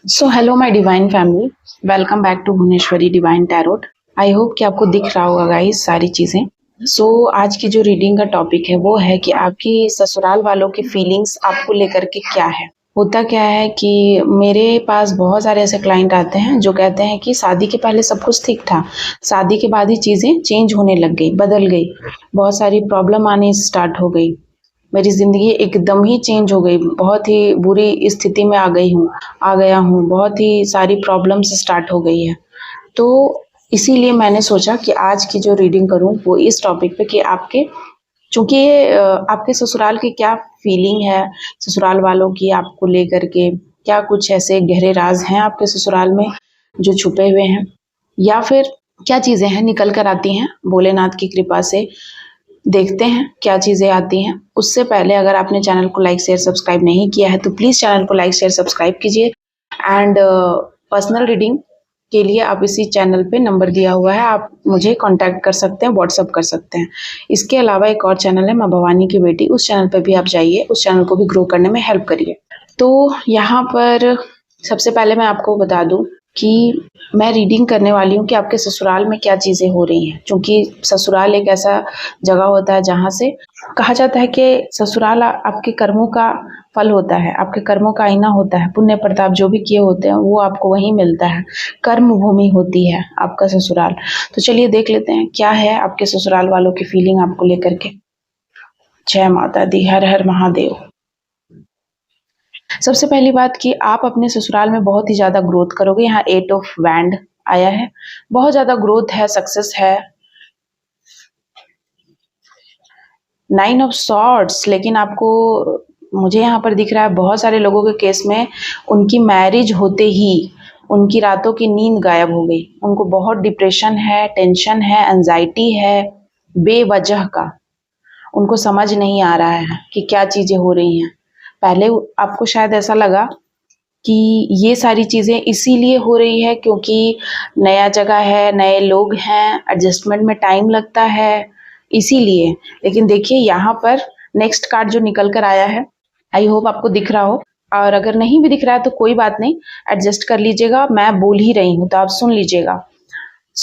So hello my divine family, welcome back to Bhuvaneshwari divine tarot. I hope कि आपको दिख रहा होगा गाइस सारी चीज़ें। आज की जो रीडिंग का टॉपिक है वो है कि आपकी ससुराल वालों की फीलिंग्स आपको लेकर के क्या है। होता क्या है कि मेरे पास बहुत सारे ऐसे क्लाइंट आते हैं जो कहते हैं कि शादी के पहले सब कुछ ठीक था, शादी के बाद ही चीज़ें चेंज होने लग गई, बदल गई, बहुत सारी प्रॉब्लम आनी स्टार्ट हो गई, मेरी ज़िंदगी एकदम ही चेंज हो गई, बहुत ही बुरी स्थिति में आ गया हूँ, बहुत ही सारी प्रॉब्लम्स स्टार्ट हो गई है। तो इसीलिए मैंने सोचा कि आज की जो रीडिंग करूँ वो इस टॉपिक पे कि आपके चूँकि आपके ससुराल की क्या फीलिंग है, ससुराल वालों की आपको लेकर के, क्या कुछ ऐसे गहरे राज़ हैं आपके ससुराल में जो छुपे हुए हैं, या फिर क्या चीज़ें हैं निकल कर आती हैं भोलेनाथ की कृपा से। देखते हैं क्या चीज़ें आती हैं। उससे पहले अगर आपने चैनल को लाइक शेयर सब्सक्राइब नहीं किया है तो प्लीज़ चैनल को लाइक शेयर सब्सक्राइब कीजिए। एंड पर्सनल रीडिंग के लिए आप इसी चैनल पे नंबर दिया हुआ है, आप मुझे कांटेक्ट कर सकते हैं, व्हाट्सअप कर सकते हैं। इसके अलावा एक और चैनल है माँ भवानी की बेटी, उस चैनल पे भी आप जाइए, उस चैनल को भी ग्रो करने में हेल्प करिए। तो यहाँ पर सबसे पहले मैं आपको बता दूं कि मैं रीडिंग करने वाली हूँ कि आपके ससुराल में क्या चीज़ें हो रही हैं, क्योंकि ससुराल एक ऐसा जगह होता है जहाँ से कहा जाता है कि ससुराल आपके कर्मों का फल होता है, आपके कर्मों का आईना होता है, पुण्य प्रताप जो भी किए होते हैं वो आपको वहीं मिलता है, कर्म भूमि होती है आपका ससुराल। तो चलिए देख लेते हैं क्या है आपके ससुराल वालों की फीलिंग आपको लेकर के। जय माता दी, हर हर महादेव। सबसे पहली बात कि आप अपने ससुराल में बहुत ही ज़्यादा ग्रोथ करोगे। यहाँ 8 ऑफ वैंड आया है, बहुत ज़्यादा ग्रोथ है, सक्सेस है। 9 ऑफ सॉर्ड्स, लेकिन आपको मुझे यहाँ पर दिख रहा है बहुत सारे लोगों के केस में उनकी मैरिज होते ही उनकी रातों की नींद गायब हो गई, उनको बहुत डिप्रेशन है, टेंशन है, एंजाइटी है, बेवजह का। उनको समझ नहीं आ रहा है कि क्या चीज़ें हो रही हैं। पहले आपको शायद ऐसा लगा कि ये सारी चीज़ें इसीलिए हो रही है क्योंकि नया जगह है, नए लोग हैं, एडजस्टमेंट में टाइम लगता है, इसीलिए। लेकिन देखिए यहाँ पर नेक्स्ट कार्ड जो निकल कर आया है, आई होप आपको दिख रहा हो, और अगर नहीं भी दिख रहा है तो कोई बात नहीं, एडजस्ट कर लीजिएगा, मैं बोल ही रही हूँ तो आप सुन लीजिएगा।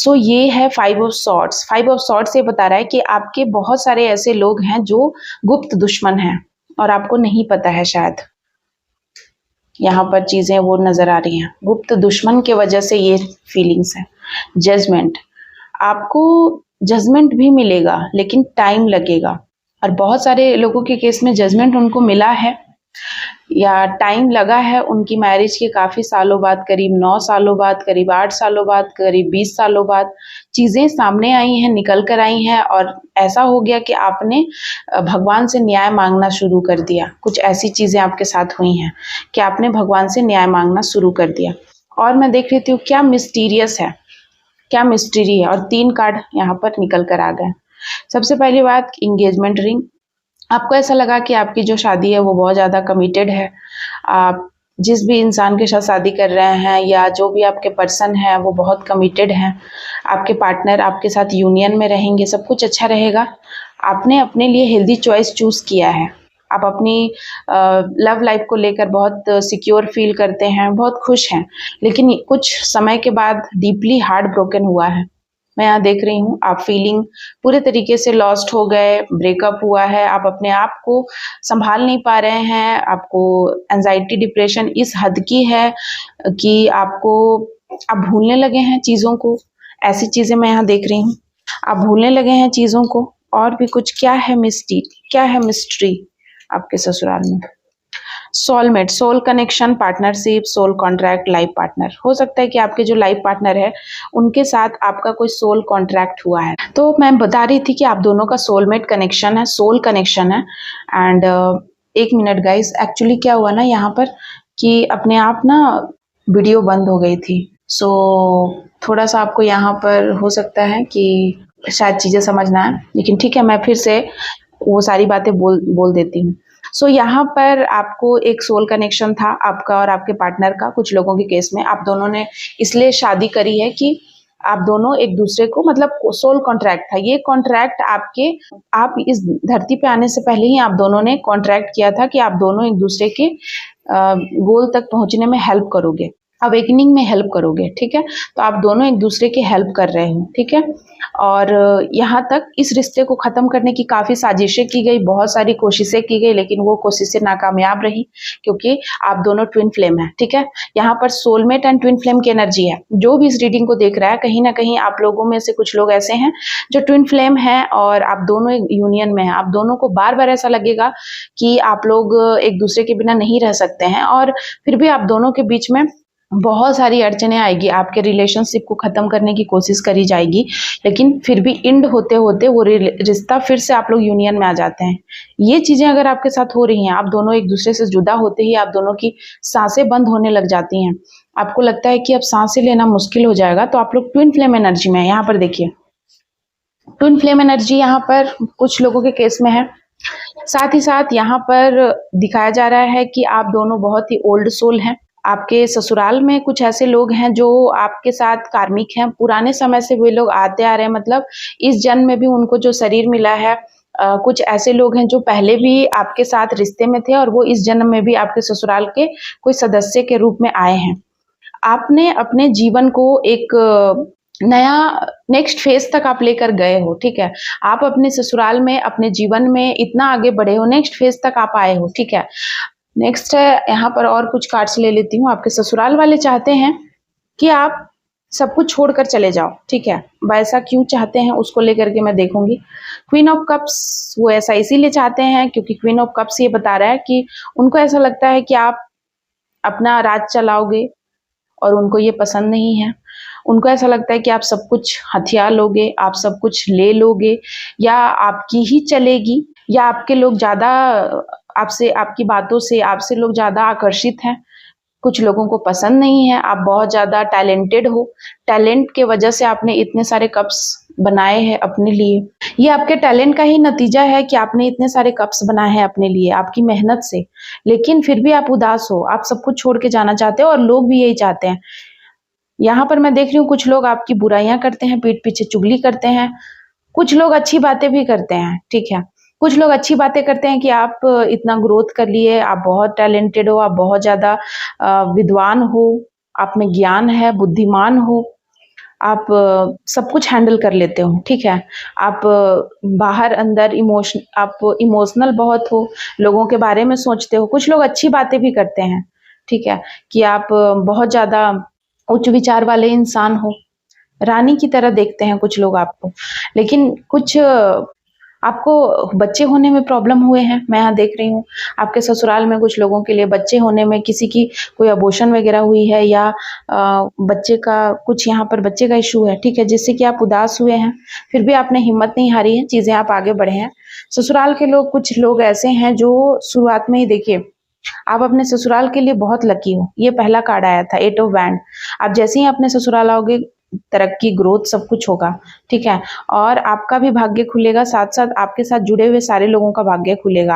ये है 5 ऑफ सॉर्ड्स। 5 ऑफ सॉर्ड्स ये बता रहा है कि आपके बहुत सारे ऐसे लोग हैं जो गुप्त दुश्मन हैं और आपको नहीं पता है शायद। यहाँ पर चीज़ें वो नज़र आ रही हैं, गुप्त दुश्मन के वजह से ये फीलिंग्स है। जजमेंट, आपको जजमेंट भी मिलेगा लेकिन टाइम लगेगा, और बहुत सारे लोगों के केस में जजमेंट उनको मिला है या टाइम लगा है उनकी मैरिज के काफ़ी सालों बाद, करीब 9 सालों बाद, करीब 8 सालों बाद, करीब 20 सालों बाद चीज़ें सामने आई हैं, निकल कर आई हैं, और ऐसा हो गया कि आपने भगवान से न्याय मांगना शुरू कर दिया। कुछ ऐसी चीज़ें आपके साथ हुई हैं कि आपने भगवान से न्याय मांगना शुरू कर दिया। और मैं देख लेती हूँ क्या मिस्टीरियस है, क्या मिस्ट्री है, और 3 कार्ड यहाँ पर निकल कर आ गए। सबसे पहली बात, इंगेजमेंट रिंग। आपको ऐसा लगा कि आपकी जो शादी है वो बहुत ज़्यादा कमिटेड है, आप जिस भी इंसान के साथ शादी कर रहे हैं या जो भी आपके पर्सन है वो बहुत कमिटेड हैं, आपके पार्टनर आपके साथ यूनियन में रहेंगे, सब कुछ अच्छा रहेगा। आपने अपने लिए हेल्दी चॉइस चूज़ किया है, आप अपनी लव लाइफ को लेकर बहुत सिक्योर फील करते हैं, बहुत खुश हैं, लेकिन कुछ समय के बाद डीपली हार्ट ब्रोकन हुआ है। मैं यहाँ देख रही हूँ आप फीलिंग पूरे तरीके से लॉस्ट हो गए, ब्रेकअप हुआ है, आप अपने आप को संभाल नहीं पा रहे हैं, आपको एंजाइटी डिप्रेशन इस हद की है कि आप भूलने लगे हैं चीज़ों को। ऐसी चीज़ें मैं यहाँ देख रही हूँ, आप भूलने लगे हैं चीज़ों को। और भी कुछ, क्या है मिस्ट्री, क्या है मिस्ट्री आपके ससुराल में। Soulmate, soul connection, partnership, soul contract, life partner. हो सकता है कि आपके जो लाइफ पार्टनर है उनके साथ आपका कोई सोल कॉन्ट्रैक्ट हुआ है। तो मैं बता रही थी कि आप दोनों का सोलमेट कनेक्शन है, सोल कनेक्शन है। एंड एक मिनट गाइस, एक्चुअली क्या हुआ ना यहाँ पर कि अपने आप ना वीडियो बंद हो गई थी। थोड़ा सा आपको यहाँ पर हो सकता है कि शायद चीज़ें समझ ना आए, लेकिन ठीक है, मैं फिर से वो सारी बातें बोल देती हूँ। यहाँ पर आपको एक सोल कनेक्शन था आपका और आपके पार्टनर का। कुछ लोगों के केस में आप दोनों ने इसलिए शादी करी है कि आप दोनों एक दूसरे को, मतलब सोल कॉन्ट्रैक्ट था ये कॉन्ट्रैक्ट आप इस धरती पे आने से पहले ही आप दोनों ने कॉन्ट्रैक्ट किया था कि आप दोनों एक दूसरे के गोल तक पहुंचने में हेल्प करोगे। अवेकनिंग में हेल्प करोगे, ठीक है। तो आप दोनों एक दूसरे की हेल्प कर रहे हो, ठीक है। और यहाँ तक इस रिश्ते को ख़त्म करने की काफ़ी साजिशें की गई, बहुत सारी कोशिशें की गई, लेकिन वो कोशिशें नाकामयाब रही, क्योंकि आप दोनों ट्विन फ्लेम हैं, ठीक है। यहाँ पर सोलमेट एंड ट्विन फ्लेम की एनर्जी है। जो भी इस रीडिंग को देख रहा है, कहीं ना कहीं आप लोगों में से कुछ लोग ऐसे हैं जो ट्विन फ्लेम हैं और आप दोनों एक यूनियन में हैं। आप दोनों को बार बार ऐसा लगेगा कि आप लोग एक दूसरे के बिना नहीं रह सकते हैं, और फिर भी आप दोनों के बीच में बहुत सारी अड़चनें आएगी, आपके रिलेशनशिप को ख़त्म करने की कोशिश करी जाएगी, लेकिन फिर भी एंड होते होते वो रिश्ता फिर से आप लोग यूनियन में आ जाते हैं। ये चीज़ें अगर आपके साथ हो रही हैं, आप दोनों एक दूसरे से जुदा होते ही आप दोनों की सांसें बंद होने लग जाती हैं, आपको लगता है कि अब सांसें लेना मुश्किल हो जाएगा, तो आप लोग ट्विन फ्लेम एनर्जी में है। यहाँ पर देखिए, ट्विन फ्लेम एनर्जी यहाँ पर कुछ लोगों के केस में है। साथ ही साथ यहाँ पर दिखाया जा रहा है कि आप दोनों बहुत ही ओल्ड सोल हैं। आपके ससुराल में कुछ ऐसे लोग हैं जो आपके साथ कार्मिक हैं, पुराने समय से वे लोग आते आ रहे हैं, मतलब इस जन्म में भी उनको जो शरीर मिला है, कुछ ऐसे लोग हैं जो पहले भी आपके साथ रिश्ते में थे और वो इस जन्म में भी आपके ससुराल के कोई सदस्य के रूप में आए हैं। आपने अपने जीवन को एक नया नेक्स्ट फेज तक आप लेकर गए हो, ठीक है। आप अपने ससुराल में अपने जीवन में इतना आगे बढ़े हो, नेक्स्ट फेज तक आप आए हो, ठीक है। नेक्स्ट है यहाँ पर और कुछ कार्ड्स ले लेती हूँ। आपके ससुराल वाले चाहते हैं कि आप सब कुछ छोड़कर चले जाओ, ठीक है। वैसा क्यों चाहते हैं उसको लेकर के मैं देखूंगी। क्वीन ऑफ कप्स, वो ऐसा इसीलिए चाहते हैं क्योंकि क्वीन ऑफ कप्स ये बता रहा है कि उनको ऐसा लगता है कि आप अपना राज चलाओगे और उनको ये पसंद नहीं है। उनको ऐसा लगता है कि आप सब कुछ हथिया लोगे, आप सब कुछ ले लोगे, या आपकी ही चलेगी, या आपके लोग ज़्यादा आपसे, आपकी बातों से आपसे लोग ज़्यादा आकर्षित हैं। कुछ लोगों को पसंद नहीं है, आप बहुत ज़्यादा टैलेंटेड हो, टैलेंट के वजह से आपने इतने सारे कप्स बनाए हैं अपने लिए। ये आपके टैलेंट का ही नतीजा है कि आपने इतने सारे कप्स बनाए हैं अपने लिए, आपकी मेहनत से। लेकिन फिर भी आप उदास हो, आप सब कुछ छोड़ के जाना चाहते हो, और लोग भी यही चाहते हैं। यहाँ पर मैं देख रही हूँ कुछ लोग आपकी बुराइयां करते हैं, पीठ पीछे चुगली करते हैं, कुछ लोग अच्छी बातें भी करते हैं, ठीक है। कुछ लोग अच्छी बातें करते हैं कि आप इतना ग्रोथ कर लिए, आप बहुत टैलेंटेड हो, आप बहुत ज़्यादा विद्वान हो, आप में ज्ञान है, बुद्धिमान हो, आप सब कुछ हैंडल कर लेते हो, ठीक है। आप बाहर अंदर आप इमोशनल बहुत हो, लोगों के बारे में सोचते हो। कुछ लोग अच्छी बातें भी करते हैं, ठीक है, कि आप बहुत ज़्यादा उच्च विचार वाले इंसान हो, रानी की तरह देखते हैं कुछ लोग आपको। लेकिन कुछ आपको बच्चे होने में प्रॉब्लम हुए हैं, मैं यहाँ देख रही हूँ। आपके ससुराल में कुछ लोगों के लिए बच्चे होने में, किसी की कोई अबॉर्शन वगैरह हुई है, या बच्चे का कुछ यहाँ पर बच्चे का इशू है, ठीक है, जिससे कि आप उदास हुए हैं। फिर भी आपने हिम्मत नहीं हारी है, चीज़ें आप आगे बढ़े हैं। ससुराल के लोग, कुछ लोग ऐसे हैं जो शुरुआत में ही, देखिए, आप अपने ससुराल के लिए बहुत लकी हो। ये पहला कार्ड आया था, 8 ऑफ वैंड। आप जैसे ही अपने ससुराल आओगे, तरक्की, ग्रोथ, सब कुछ होगा, ठीक है। और आपका भी भाग्य खुलेगा, साथ साथ आपके साथ जुड़े हुए सारे लोगों का भाग्य खुलेगा।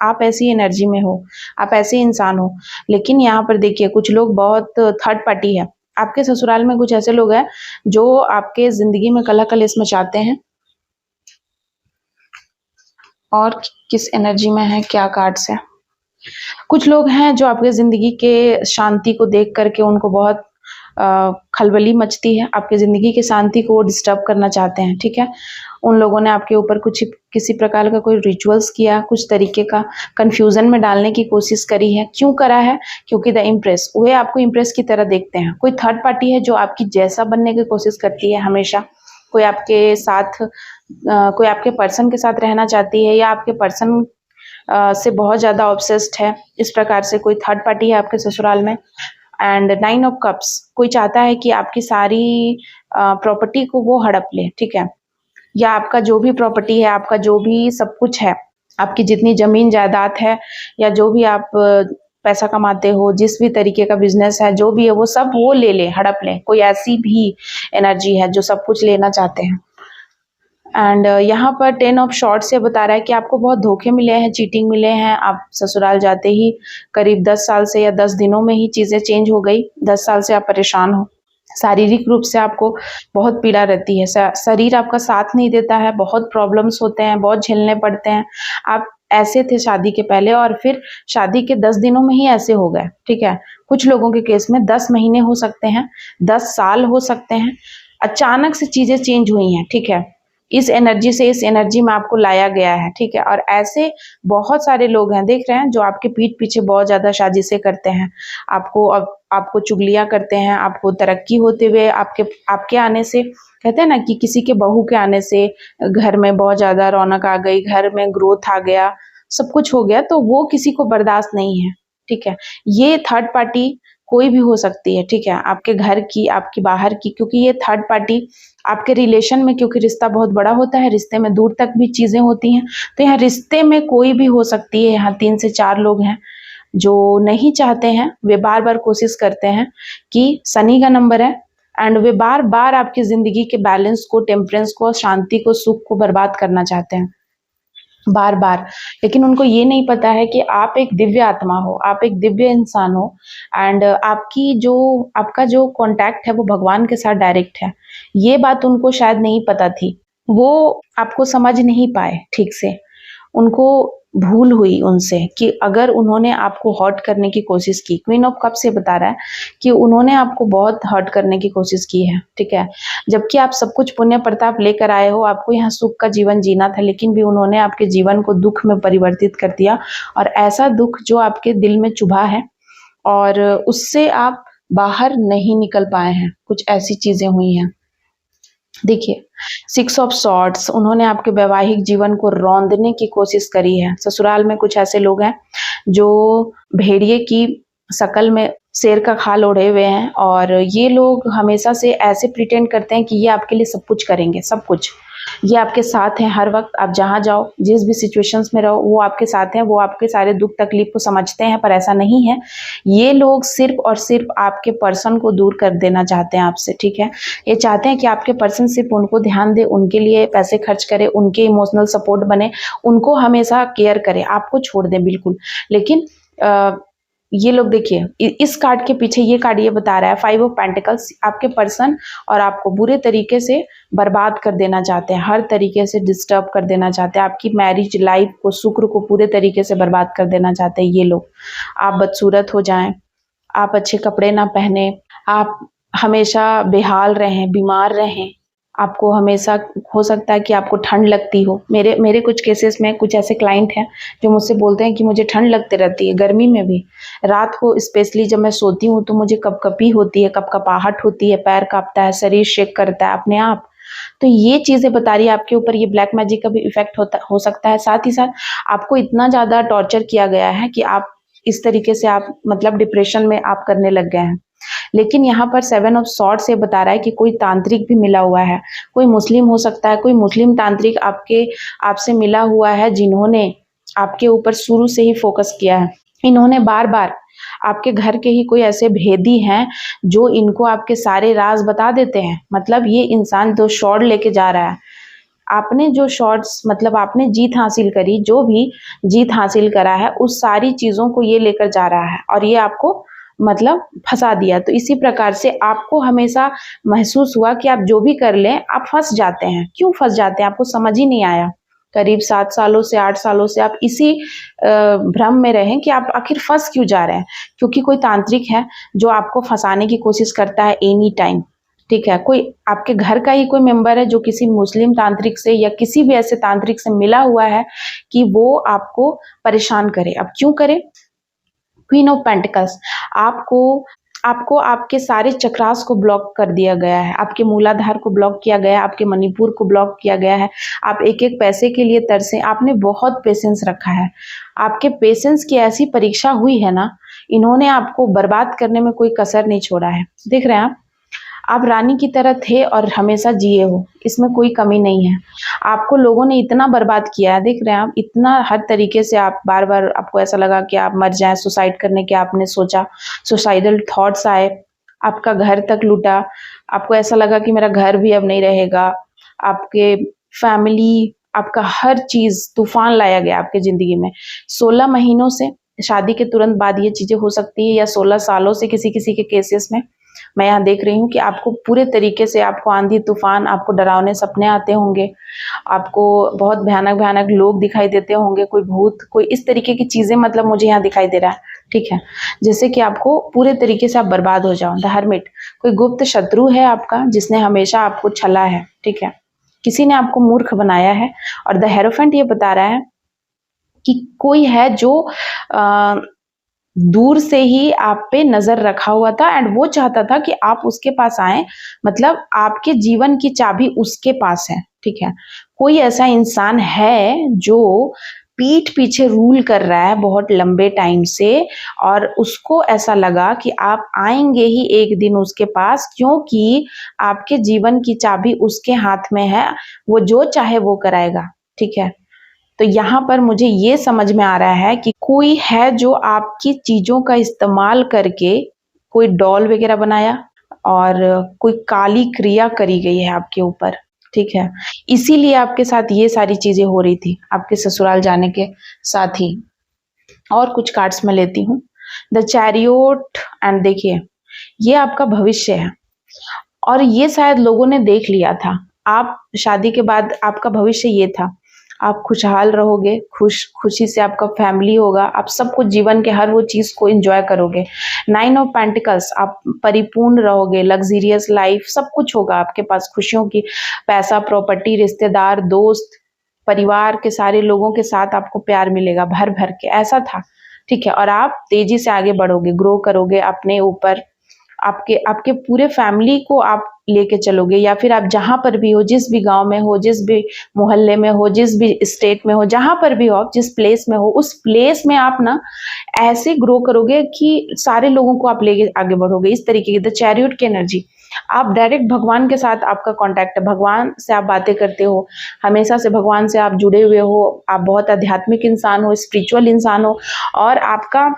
आप ऐसी एनर्जी में हो, आप ऐसे इंसान हो। लेकिन यहाँ पर देखिए, कुछ लोग बहुत थर्ड पार्टी है। आपके ससुराल में कुछ ऐसे लोग हैं जो आपके जिंदगी में कलह कलेश मचाते हैं। और किस एनर्जी में है, क्या कार्ड्स है। कुछ लोग हैं जो आपके ज़िंदगी के शांति को देख करके उनको बहुत खलबली मचती है, आपकी ज़िंदगी की शांति को डिस्टर्ब करना चाहते हैं, ठीक है। उन लोगों ने आपके ऊपर किसी प्रकार का कोई रिचुअल्स किया, कुछ तरीके का कन्फ्यूज़न में डालने की कोशिश करी है। क्यों करा है? क्योंकि द इम्प्रेस, वे आपको इम्प्रेस की तरह देखते हैं। कोई थर्ड पार्टी है जो आपकी जैसा बनने की कोशिश करती है हमेशा। कोई आपके साथ कोई आपके पर्सन के साथ रहना चाहती है, या आपके पर्सन से बहुत ज़्यादा ऑब्सेस्ड है। इस प्रकार से कोई थर्ड पार्टी है आपके ससुराल में। एंड 9 ऑफ कप्स, कोई चाहता है कि आपकी सारी प्रॉपर्टी को वो हड़प ले, ठीक है। या आपका जो भी प्रॉपर्टी है, आपका जो भी सब कुछ है, आपकी जितनी ज़मीन जायदाद है, या जो भी आप पैसा कमाते हो, जिस भी तरीके का बिजनेस है, जो भी है, वो सब वो ले ले, हड़प ले। कोई ऐसी भी एनर्जी है जो सब कुछ लेना चाहते हैं। एंड यहाँ पर 10 ऑफ शॉर्ट्स से बता रहा है कि आपको बहुत धोखे मिले हैं, चीटिंग मिले हैं। आप ससुराल जाते ही करीब 10 साल से, या 10 दिनों में ही चीज़ें चेंज हो गई। 10 साल से आप परेशान हो, शारीरिक रूप से आपको बहुत पीड़ा रहती है, शरीर आपका साथ नहीं देता है, बहुत प्रॉब्लम्स होते हैं, बहुत झेलने पड़ते हैं। आप ऐसे थे शादी के पहले और फिर शादी के 10 दिनों में ही ऐसे हो गए, ठीक है। कुछ लोगों के केस में 10 महीने हो सकते हैं, 10 साल हो सकते हैं, अचानक से चीजें चेंज हुई हैं, ठीक है। इस एनर्जी से इस एनर्जी में आपको लाया गया है, ठीक है। और ऐसे बहुत सारे लोग हैं, देख रहे हैं, जो आपके पीठ पीछे बहुत ज्यादा साजिशें करते हैं, आपको चुगलियां करते हैं, आपको तरक्की होते हुए आपके आने से, कहते हैं ना कि किसी के बहू के आने से घर में बहुत ज्यादा रौनक आ गई, घर में ग्रोथ आ गया, सब कुछ हो गया, तो वो किसी को बर्दाश्त नहीं है, ठीक है। ये थर्ड पार्टी कोई भी हो सकती है, ठीक है, आपके घर की, आपकी बाहर की, क्योंकि ये थर्ड पार्टी आपके रिलेशन में, क्योंकि रिश्ता बहुत बड़ा होता है, रिश्ते में दूर तक भी चीजें होती हैं, तो यहाँ रिश्ते में कोई भी हो सकती है। यहाँ 3 से 4 लोग हैं जो नहीं चाहते हैं, वे बार बार कोशिश करते हैं कि शनि का नंबर है, एंड वे बार बार आपकी जिंदगी के बैलेंस को, टेम्परेंस को, शांति को, सुख को बर्बाद करना चाहते हैं बार बार। लेकिन उनको ये नहीं पता है कि आप एक दिव्य आत्मा हो, आप एक दिव्य इंसान हो, एंड आपका जो कांटेक्ट है वो भगवान के साथ डायरेक्ट है। ये बात उनको शायद नहीं पता थी, वो आपको समझ नहीं पाए ठीक से, उनको भूल हुई उनसे कि अगर उन्होंने आपको हर्ट करने की कोशिश की, क्वीन ऑफ कप से बता रहा है कि उन्होंने आपको बहुत हर्ट करने की कोशिश की है, ठीक है। जबकि आप सब कुछ पुण्य प्रताप लेकर आए हो, आपको यहाँ सुख का जीवन जीना था, लेकिन भी उन्होंने आपके जीवन को दुख में परिवर्तित कर दिया, और ऐसा दुख जो आपके दिल में चुभा है और उससे आप बाहर नहीं निकल पाए हैं, कुछ ऐसी चीजें हुई हैं। देखिए, 6 ऑफ सॉर्ड्स, उन्होंने आपके वैवाहिक जीवन को रौंदने की कोशिश करी है। ससुराल में कुछ ऐसे लोग हैं जो भेड़िए की शकल में शेर का खाल ओढ़े हुए हैं, और ये लोग हमेशा से ऐसे प्रिटेंड करते हैं कि ये आपके लिए सब कुछ करेंगे, सब कुछ। ये आपके साथ हैं हर वक्त, आप जहाँ जाओ, जिस भी सिचुएशंस में रहो, वो आपके साथ हैं, वो आपके सारे दुख तकलीफ को समझते हैं, पर ऐसा नहीं है। ये लोग सिर्फ और सिर्फ आपके पर्सन को दूर कर देना चाहते हैं आपसे, ठीक है। ये चाहते हैं कि आपके पर्सन सिर्फ उनको ध्यान दे, उनके लिए पैसे खर्च करे, उनके इमोशनल सपोर्ट बने, उनको हमेशा केयर करे, आपको छोड़ दें बिल्कुल। लेकिन ये लोग, देखिए, इस कार्ड के पीछे ये कार्ड ये बता रहा है, 5 ऑफ पेंटिकल्स, आपके पर्सन और आपको बुरे तरीके से बर्बाद कर देना चाहते हैं, हर तरीके से डिस्टर्ब कर देना चाहते हैं, आपकी मैरिज लाइफ को, शुक्र को पूरे तरीके से बर्बाद कर देना चाहते हैं ये लोग। आप बदसूरत हो जाएं, आप अच्छे कपड़े ना पहने, आप हमेशा बेहाल रहें, बीमार रहें, आपको हमेशा, हो सकता है कि आपको ठंड लगती हो। मेरे कुछ केसेस में कुछ ऐसे क्लाइंट हैं जो मुझसे बोलते हैं कि मुझे ठंड लगती रहती है, गर्मी में भी, रात को स्पेशली जब मैं सोती हूँ तो मुझे कपकपी होती है, कपकपाहट होती है, पैर कांपता है, शरीर शेक करता है अपने आप। तो ये चीजें बता रही है आपके ऊपर ये ब्लैक मैजिक का भी इफेक्ट हो सकता है। साथ ही साथ आपको इतना ज्यादा टॉर्चर किया गया है कि आप इस तरीके से, आप मतलब डिप्रेशन में आप करने लग गए हैं। लेकिन यहाँ पर 7 ऑफ सॉर्ड्स से बता रहा है कि कोई तांत्रिक भी मिला हुआ है, कोई मुस्लिम हो सकता है, कोई मुस्लिम तांत्रिक आपसे मिला हुआ है, जिन्होंने आपके ऊपर शुरू से ही फोकस किया है। इन्होंने बार बार, आपके घर के ही कोई ऐसे भेदी हैं जो इनको आपके सारे राज बता देते हैं। मतलब ये इंसान जो शॉर्ट लेके जा रहा है, आपने जो शॉर्ट्स, मतलब आपने जीत हासिल करी, जो भी जीत हासिल करा है, उस सारी चीजों को ये लेकर जा रहा है और ये आपको मतलब फंसा दिया। तो इसी प्रकार से आपको हमेशा महसूस हुआ कि आप जो भी कर लें आप फंस जाते हैं। क्यों फंस जाते हैं आपको समझ ही नहीं आया। करीब 7 सालों से 8 सालों से आप इसी भ्रम में रहें कि आप आखिर फंस क्यों जा रहे हैं। क्योंकि कोई तांत्रिक है जो आपको फंसाने की कोशिश करता है एनी टाइम, ठीक है। कोई आपके घर का ही कोई मेंबर है जो किसी मुस्लिम तांत्रिक से या किसी भी ऐसे तांत्रिक से मिला हुआ है कि वो आपको परेशान करे। अब क्यों करे? क्वीन ऑफ पेंटिकल्स, आपको आपके सारे चक्रास को ब्लॉक कर दिया गया है, आपके मूलाधार को ब्लॉक किया गया है, आपके मणिपुर को ब्लॉक किया गया है। आप एक एक पैसे के लिए तरसे, आपने बहुत पेशेंस रखा है, आपके पेशेंस की ऐसी परीक्षा हुई है ना, इन्होंने आपको बर्बाद करने में कोई कसर नहीं छोड़ा है। देख रहे हैं आप रानी की तरह थे और हमेशा जिए हो, इसमें कोई कमी नहीं है। आपको लोगों ने इतना बर्बाद किया है, देख रहे हैं आप, इतना हर तरीके से आप बार बार, आपको ऐसा लगा कि आप मर जाएं, सुसाइड करने के आपने सोचा, सुसाइडल थॉट्स आए, आपका घर तक लूटा, आपको ऐसा लगा कि मेरा घर भी अब नहीं रहेगा, आपके फैमिली, आपका हर चीज तूफान लाया गया आपके जिंदगी में। 16 महीनों से, शादी के तुरंत बाद ये चीजें हो सकती है, या 16 सालों से किसी किसी के केसेस में, मैं यहाँ देख रही हूँ कि आपको पूरे तरीके से आपको आंधी तूफान, आपको डरावने सपने आते होंगे, आपको बहुत भयानक भयानक लोग दिखाई देते होंगे, कोई भूत, कोई इस तरीके की चीजें मतलब मुझे यहाँ दिखाई दे रहा है, ठीक है, जैसे कि आपको पूरे तरीके से आप बर्बाद हो जाओ। द हर्मिट, कोई गुप्त शत्रु है आपका जिसने हमेशा आपको छला है, ठीक है, किसी ने आपको मूर्ख बनाया है। और द हेरोफेंट ये बता रहा है कि कोई है जो दूर से ही आप पे नजर रखा हुआ था एंड वो चाहता था कि आप उसके पास आए, मतलब आपके जीवन की चाबी उसके पास है, ठीक है। कोई ऐसा इंसान है जो पीठ पीछे रूल कर रहा है बहुत लंबे टाइम से, और उसको ऐसा लगा कि आप आएंगे ही एक दिन उसके पास, क्योंकि आपके जीवन की चाबी उसके हाथ में है, वो जो चाहे वो कराएगा, ठीक है। तो यहाँ पर मुझे ये समझ में आ रहा है कि कोई है जो आपकी चीजों का इस्तेमाल करके कोई डॉल वगैरह बनाया और कोई काली क्रिया करी गई है आपके ऊपर, ठीक है। इसीलिए आपके साथ ये सारी चीजें हो रही थी आपके ससुराल जाने के साथ ही। और कुछ कार्ड्स मैं लेती हूँ। द चैरियोट, एंड देखिए ये आपका भविष्य है और ये शायद लोगों ने देख लिया था। आप शादी के बाद आपका भविष्य ये था, आप खुशहाल रहोगे, खुशी से आपका फैमिली होगा, आप सब कुछ जीवन के हर वो चीज को एंजॉय करोगे। 9 ऑफ पेंटिकल्स, आप परिपूर्ण रहोगे, लग्जरियस लाइफ, सब कुछ होगा आपके पास, खुशियों की, पैसा, प्रॉपर्टी, रिश्तेदार, दोस्त, परिवार के सारे लोगों के साथ आपको प्यार मिलेगा भर भर के, ऐसा था, ठीक है। और आप तेजी से आगे बढ़ोगे, ग्रो करोगे अपने ऊपर, आपके आपके पूरे फैमिली को आप लेके चलोगे, या फिर आप जहां पर भी हो, जिस भी गांव में हो, जिस भी मोहल्ले में हो, जिस भी स्टेट में हो, जहां पर भी हो आप, जिस प्लेस में हो, उस प्लेस में आप ना ऐसे ग्रो करोगे कि सारे लोगों को आप लेके आगे बढ़ोगे, इस तरीके की द चैरियट की एनर्जी। आप डायरेक्ट भगवान के साथ आपका कांटेक्ट है, भगवान से आप बातें करते हो, हमेशा से भगवान से आप जुड़े हुए हो, आप बहुत आध्यात्मिक इंसान हो, स्पिरिचुअल इंसान हो, और आपका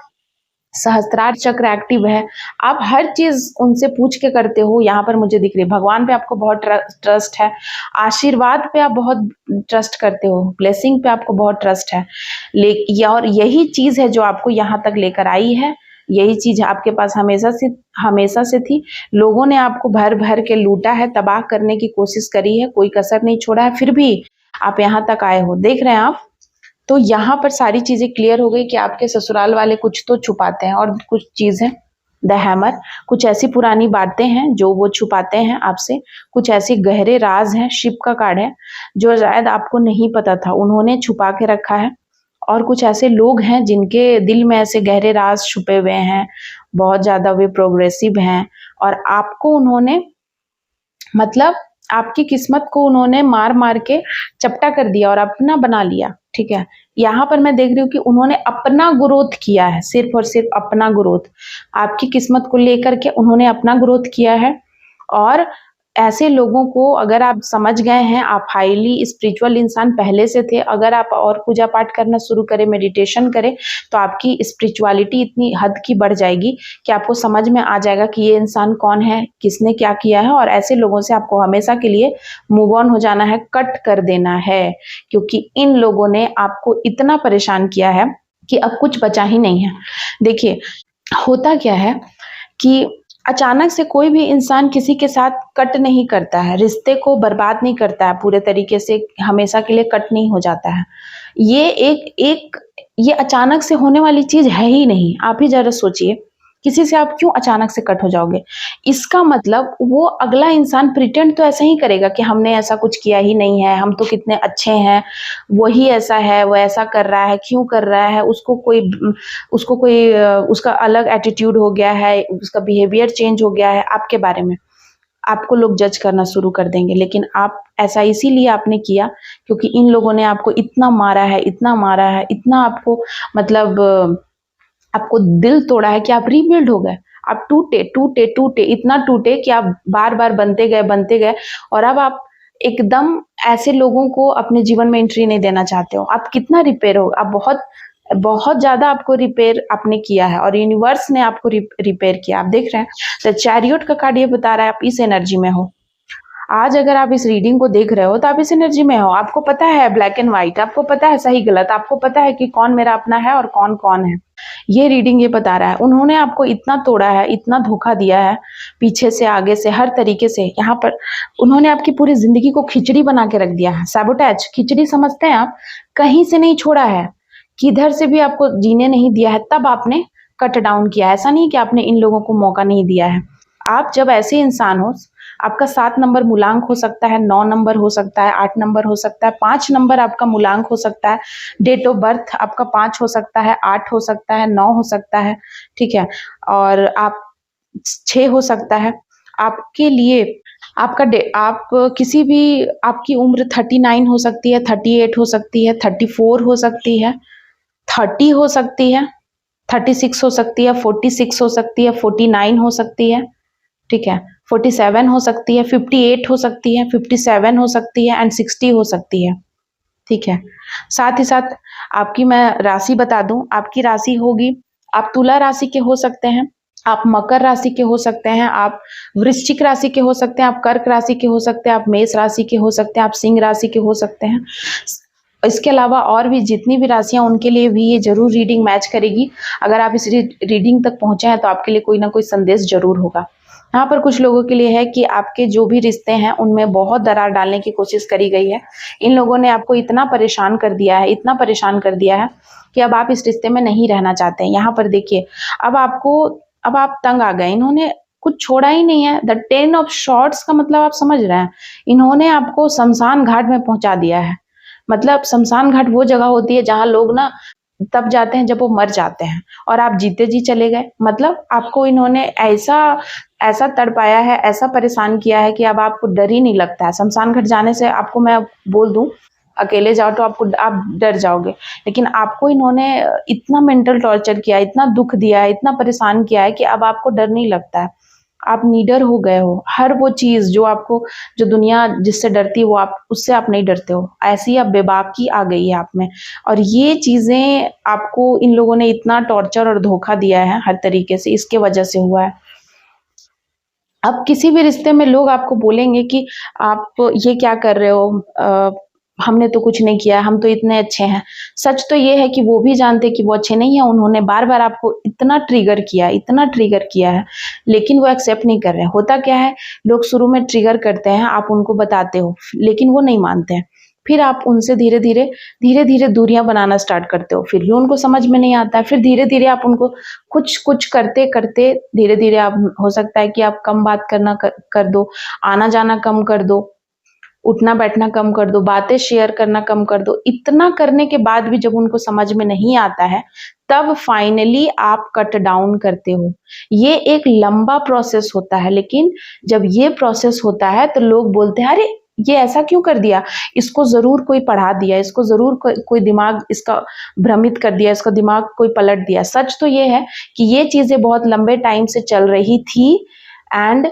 सहस्त्रार चक्र एक्टिव है। आप हर चीज उनसे पूछ के करते हो, यहाँ पर मुझे दिख रही है। भगवान पे आपको बहुत ट्रस्ट है, आशीर्वाद पे आप बहुत ट्रस्ट करते हो, ब्लेसिंग पे आपको बहुत ट्रस्ट है। और यही चीज है जो आपको यहाँ तक लेकर आई है, यही चीज आपके पास हमेशा से थी। लोगों ने आपको भर भर के लूटा है, तबाह करने की कोशिश करी है, कोई कसर नहीं छोड़ा है, फिर भी आप यहाँ तक आए हो, देख रहे हैं आप। तो यहाँ पर सारी चीजें क्लियर हो गई कि आपके ससुराल वाले कुछ तो छुपाते हैं, और कुछ चीजें, द हैमर, कुछ ऐसी पुरानी बातें हैं जो वो छुपाते हैं आपसे, कुछ ऐसे गहरे राज हैं, शिप का कार्ड है, जो शायद आपको नहीं पता था, उन्होंने छुपा के रखा है। और कुछ ऐसे लोग हैं जिनके दिल में ऐसे गहरे राज छुपे हुए हैं, बहुत ज्यादा वे प्रोग्रेसिव हैं, और आपको उन्होंने, मतलब आपकी किस्मत को उन्होंने मार मार के चपटा कर दिया और अपना बना लिया, ठीक है। यहाँ पर मैं देख रही हूँ कि उन्होंने अपना ग्रोथ किया है, सिर्फ और सिर्फ अपना ग्रोथ, आपकी किस्मत को लेकर के उन्होंने अपना ग्रोथ किया है। और ऐसे लोगों को अगर आप समझ गए हैं, आप हाईली स्पिरिचुअल इंसान पहले से थे, अगर आप और पूजा पाठ करना शुरू करें, मेडिटेशन करें, तो आपकी स्पिरिचुअलिटी इतनी हद की बढ़ जाएगी कि आपको समझ में आ जाएगा कि ये इंसान कौन है, किसने क्या किया है, और ऐसे लोगों से आपको हमेशा के लिए मूव ऑन हो जाना है, कट कर देना है, क्योंकि इन लोगों ने आपको इतना परेशान किया है कि अब कुछ बचा ही नहीं है। देखिए होता क्या है कि अचानक से कोई भी इंसान किसी के साथ कट नहीं करता है, रिश्ते को बर्बाद नहीं करता है पूरे तरीके से, हमेशा के लिए कट नहीं हो जाता है। ये ये अचानक से होने वाली चीज है ही नहीं। आप ही जरा सोचिए, किसी से आप क्यों अचानक से कट हो जाओगे? इसका मतलब वो अगला इंसान प्रिटेंड तो ऐसा ही करेगा कि हमने ऐसा कुछ किया ही नहीं है, हम तो कितने अच्छे हैं, वही ऐसा है, वो ऐसा कर रहा है, क्यों कर रहा है, उसको कोई उसका अलग एटीट्यूड हो गया है, उसका बिहेवियर चेंज हो गया है, आपके बारे में आपको लोग जज करना शुरू कर देंगे। लेकिन आप ऐसा इसीलिए आपने किया क्योंकि इन लोगों ने आपको इतना मारा है, इतना मारा है, इतना आपको, मतलब आपको दिल तोड़ा है कि आप रीबिल्ड हो गए, आप टूटे टूटे टूटे, इतना टूटे कि आप बार बार बनते गए, और अब आप एकदम ऐसे लोगों को अपने जीवन में एंट्री नहीं देना चाहते हो। आप कितना रिपेयर हो, आप बहुत बहुत ज्यादा आपको रिपेयर आपने किया है, और यूनिवर्स ने आपको रिपेयर किया। आप देख रहे हैं द चैरियट का कार्ड ये बता रहा है आप इस एनर्जी में हो, आज अगर आप इस रीडिंग को देख रहे हो तो आप इस एनर्जी में हो, आपको पता है ब्लैक एंड व्हाइट, आपको पता है सही गलत, आपको पता है कि कौन मेरा अपना है और कौन कौन है। ये रीडिंग ये बता रहा है उन्होंने आपको इतना तोड़ा है, इतना धोखा दिया है, पीछे से आगे से हर तरीके से। यहाँ पर उन्होंने आपकी पूरी जिंदगी को खिचड़ी बना के रख दिया है। सैबोटेज खिचड़ी समझते हैं आप, कहीं से नहीं छोड़ा है, किधर से भी आपको जीने नहीं दिया है, तब आपने कट डाउन किया। ऐसा नहीं कि आपने इन लोगों को मौका नहीं दिया है। आप जब ऐसे इंसान हो, आपका 7 नंबर मूलांक हो सकता है, 9 नंबर हो सकता है, 8 नंबर हो सकता है, 5 नंबर आपका मूलांक हो सकता है, डेट ऑफ बर्थ आपका 5 हो सकता है, 8 हो सकता है, 9 हो सकता है, ठीक है, और आप 6 हो सकता है। आपके लिए आप किसी भी, आपकी उम्र 39 हो सकती है, 38 हो सकती है, 34 हो सकती है, 30 हो सकती है, 36 हो सकती है, 46 हो सकती है, 49 हो सकती है, ठीक है, 47 हो सकती है, 58 हो सकती है, 57 हो सकती है एंड 60 हो सकती है, ठीक है। साथ ही साथ आपकी मैं राशि बता दूं, आपकी राशि होगी, आप तुला राशि के हो सकते हैं, आप मकर राशि के हो सकते हैं, आप वृश्चिक राशि के हो सकते हैं, आप कर्क राशि के हो सकते हैं, आप मेष राशि के हो सकते हैं, आप सिंह राशि के हो सकते हैं। इसके अलावा और भी जितनी भी राशियां, उनके लिए भी ये जरूर रीडिंग मैच करेगी। अगर आप इस रीडिंग तक पहुंचे हैं तो आपके लिए कोई ना कोई संदेश जरूर होगा। यहाँ पर कुछ लोगों के लिए है कि आपके जो भी रिश्ते हैं उनमें बहुत दरार डालने की कोशिश करी गई है। इन लोगों ने आपको इतना परेशान कर दिया है, इतना परेशान कर दिया है कि अब आप इस रिश्ते में नहीं रहना चाहते हैं। यहाँ पर देखिए, अब आप तंग आ गए, इन्होंने कुछ छोड़ा ही नहीं है। द 10 ऑफ शॉर्ट्स का मतलब आप समझ रहे हैं, इन्होंने आपको शमशान घाट में पहुंचा दिया है। मतलब शमशान घाट वो जगह होती है जहां लोग ना तब जाते हैं जब वो मर जाते हैं, और आप जीते जी चले गए। मतलब आपको इन्होंने ऐसा ऐसा तड़पाया है, ऐसा परेशान किया है कि अब आपको डर ही नहीं लगता है। शमशान घाट जाने से आपको मैं बोल दूं, अकेले जाओ तो आप डर जाओगे, लेकिन आपको इन्होंने इतना मेंटल टॉर्चर किया, इतना दुख दिया है, इतना परेशान किया है कि अब आपको डर नहीं लगता है। आप नीडर हो गए हो। हर वो चीज जो दुनिया जिससे डरती है, वो आप उससे आप नहीं डरते हो। ऐसी अब बेबाकी आ गई है आप में, और ये चीजें आपको इन लोगों ने इतना टॉर्चर और धोखा दिया है हर तरीके से, इसके वजह से हुआ है। अब किसी भी रिश्ते में लोग आपको बोलेंगे कि आप ये क्या कर रहे हो, हमने तो कुछ नहीं किया, हम तो इतने अच्छे हैं। सच तो ये है कि वो भी जानते कि वो अच्छे नहीं है। उन्होंने बार बार आपको इतना ट्रिगर किया है, लेकिन वो एक्सेप्ट नहीं कर रहे हैं। होता क्या है, लोग शुरू में ट्रिगर करते हैं, आप उनको बताते हो, लेकिन वो नहीं मानते हैं। फिर आप उनसे धीरे धीरे दूरियां बनाना स्टार्ट करते हो, फिर भी उनको समझ में नहीं आता है। फिर धीरे धीरे आप उनको कुछ कुछ करते करते धीरे धीरे आप, हो सकता है कि आप कम बात करना कर दो, आना जाना कम कर दो, उठना बैठना कम कर दो, बातें शेयर करना कम कर दो। इतना करने के बाद भी जब उनको समझ में नहीं आता है, तब फाइनली आप कट डाउन करते हो। ये एक लंबा प्रोसेस होता है, लेकिन जब ये प्रोसेस होता है तो लोग बोलते हैं, अरे ये ऐसा क्यों कर दिया, इसको जरूर कोई पढ़ा दिया, इसको जरूर कोई दिमाग इसका भ्रमित कर दिया, इसका दिमाग कोई पलट दिया। सच तो ये है कि ये चीजें बहुत लंबे टाइम से चल रही थी, एंड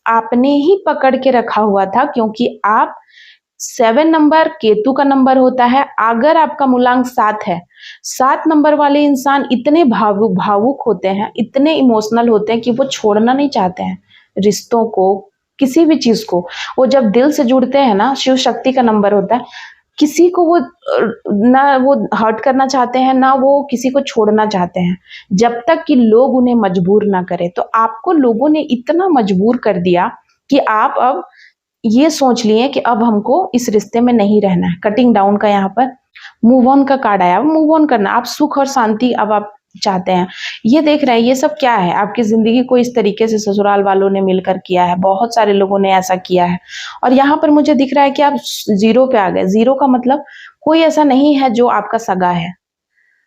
आपने ही पकड़ के रखा हुआ था, क्योंकि आप 7 नंबर केतु का नंबर होता है। अगर आपका मूलांक 7 है, 7 नंबर वाले इंसान इतने भावुक होते हैं, इतने इमोशनल होते हैं कि वो छोड़ना नहीं चाहते हैं रिश्तों को, किसी भी चीज को। वो जब दिल से जुड़ते हैं ना, शिव शक्ति का नंबर होता है, किसी को वो ना वो हर्ट करना चाहते हैं, ना वो किसी को छोड़ना चाहते हैं, जब तक कि लोग उन्हें मजबूर ना करें। तो आपको लोगों ने इतना मजबूर कर दिया कि आप अब ये सोच लिए कि अब हमको इस रिश्ते में नहीं रहना है। कटिंग डाउन का यहाँ पर मूव ऑन का कार्ड आया। मूव ऑन करना, आप सुख और शांति अब आप चाहते हैं। ये देख रहे हैं, ये सब क्या है, आपकी जिंदगी को इस तरीके से ससुराल वालों ने मिलकर किया है, बहुत सारे लोगों ने ऐसा किया है। और यहाँ पर मुझे दिख रहा है कि आप 0 पे आ गए। 0 का मतलब कोई ऐसा नहीं है जो आपका सगा है।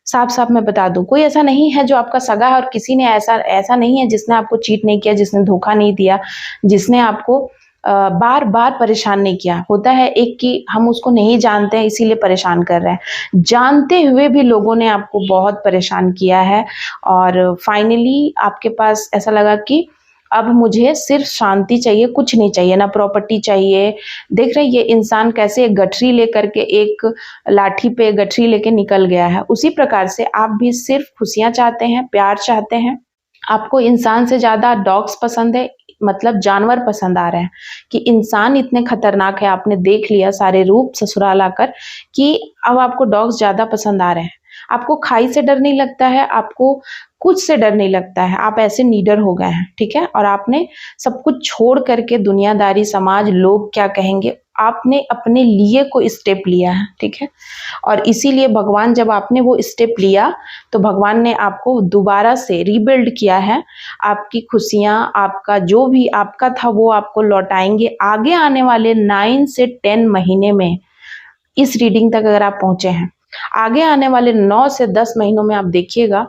साफ साफ मैं बता दूं, कोई ऐसा नहीं है जो आपका सगा है, और किसी ने ऐसा नहीं है जिसने आपको चीट नहीं किया, जिसने धोखा नहीं दिया, जिसने आपको बार बार परेशान नहीं किया। होता है एक कि हम उसको नहीं जानते हैं इसीलिए परेशान कर रहे हैं, जानते हुए भी लोगों ने आपको बहुत परेशान किया है। और फाइनली आपके पास ऐसा लगा कि अब मुझे सिर्फ शांति चाहिए, कुछ नहीं चाहिए, ना प्रॉपर्टी चाहिए। देख रहे हैं ये इंसान कैसे एक गठरी लेकर के, एक लाठी पे गठरी लेके निकल गया है। उसी प्रकार से आप भी सिर्फ खुशियां चाहते हैं, प्यार चाहते हैं। आपको इंसान से ज्यादा डॉग्स पसंद है, मतलब जानवर पसंद आ रहे हैं, कि इंसान इतने खतरनाक है, आपने देख लिया सारे रूप ससुराल आकर, कि अब आपको डॉग्स ज़्यादा पसंद आ रहे हैं। आपको खाई से डर नहीं लगता है, आपको कुछ से डर नहीं लगता है, आप ऐसे निडर हो गए हैं, ठीक है? और आपने सब कुछ छोड़ करके दुनियादारी, समाज, लोग क्या कहेंगे, आपने अपने लिए कोई स्टेप लिया है, ठीक है? और इसीलिए भगवान, जब आपने वो स्टेप लिया तो भगवान ने आपको दोबारा से रीबिल्ड किया है। आपकी खुशियाँ, आपका जो भी आपका था वो आपको लौटाएंगे आगे आने वाले 9 से 10 महीने में। इस रीडिंग तक अगर आप पहुंचे हैं, आगे आने वाले 9 से 10 महीनों में आप देखिएगा,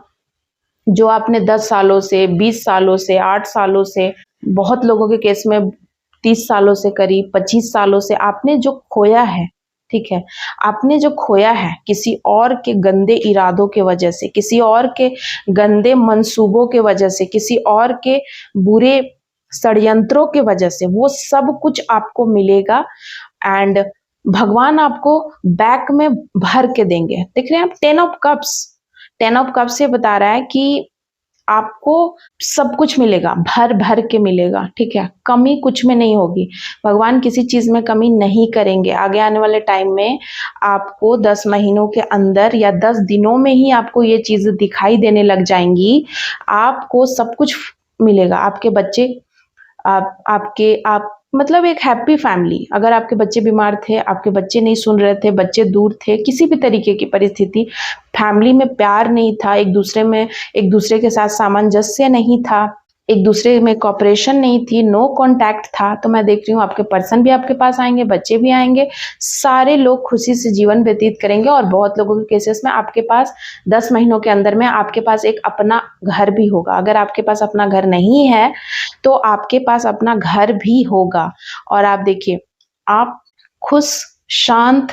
जो आपने 10 सालों से, 20 सालों से, 8 सालों से, बहुत लोगों के केस में 30 सालों से करीब 25 सालों से आपने जो खोया है, ठीक है? आपने जो खोया है किसी और के गंदे इरादों के वजह से, किसी और के गंदे मंसूबों के वजह से, किसी और के बुरे षड्यंत्रों के वजह से, वो सब कुछ आपको मिलेगा। एंड भगवान आपको बैक में भर के देंगे। देख रहे हैं आप, 10 ऑफ कप्स, 10 ऑफ कप्स से बता रहा है कि आपको सब कुछ मिलेगा, भर भर के मिलेगा, ठीक है? कमी कुछ में नहीं होगी, भगवान किसी चीज में कमी नहीं करेंगे। आगे आने वाले टाइम में आपको 10 महीनों के अंदर या 10 दिनों में ही आपको ये चीजें दिखाई देने लग जाएंगी। आपको सब कुछ मिलेगा, आपके बच्चे, आप मतलब एक हैप्पी फैमिली। अगर आपके बच्चे बीमार थे, आपके बच्चे नहीं सुन रहे थे, बच्चे दूर थे, किसी भी तरीके की परिस्थिति, फैमिली में प्यार नहीं था, एक दूसरे के साथ सामंजस्य नहीं था, एक दूसरे में कॉपरेशन नहीं थी, नो कांटेक्ट था, तो मैं देख रही हूँ आपके पर्सन भी आपके पास आएंगे, बच्चे भी आएंगे, सारे लोग खुशी से जीवन व्यतीत करेंगे। और बहुत लोगों के केसेस में आपके पास 10 महीनों के अंदर में आपके पास एक अपना घर भी होगा। अगर आपके पास अपना घर नहीं है तो आपके पास अपना घर भी होगा। और आप देखिए, आप खुश, शांत,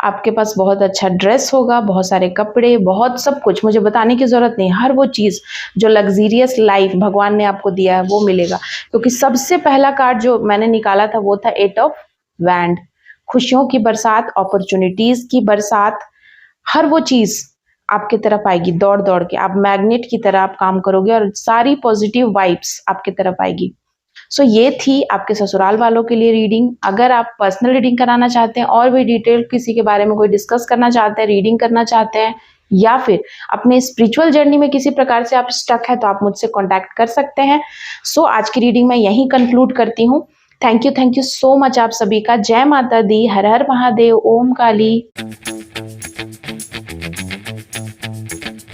आपके पास बहुत अच्छा ड्रेस होगा, बहुत सारे कपड़े, बहुत सब कुछ, मुझे बताने की जरूरत नहीं, हर वो चीज जो लग्जीरियस लाइफ भगवान ने आपको दिया है वो मिलेगा। क्योंकि सबसे पहला कार्ड जो मैंने निकाला था वो था 8 ऑफ वैंड, खुशियों की बरसात, अपॉर्चुनिटीज की बरसात, हर वो चीज आपके तरफ आएगी दौड़ दौड़ के। आप मैग्नेट की तरह आप काम करोगे और सारी पॉजिटिव वाइब्स आपके तरफ आएगी। सो ये थी आपके ससुराल वालों के लिए रीडिंग। अगर आप पर्सनल रीडिंग कराना चाहते हैं और भी डिटेल किसी के बारे में कोई डिस्कस करना चाहते हैं, रीडिंग करना चाहते हैं, या फिर अपने स्पिरिचुअल जर्नी में किसी प्रकार से आप स्टक है, तो आप मुझसे कांटेक्ट कर सकते हैं। सो आज की रीडिंग मैं यहीं कंक्लूड करती हूँ। थैंक यू सो मच आप सभी का। जय माता दी, हर हर महादेव, ओम काली।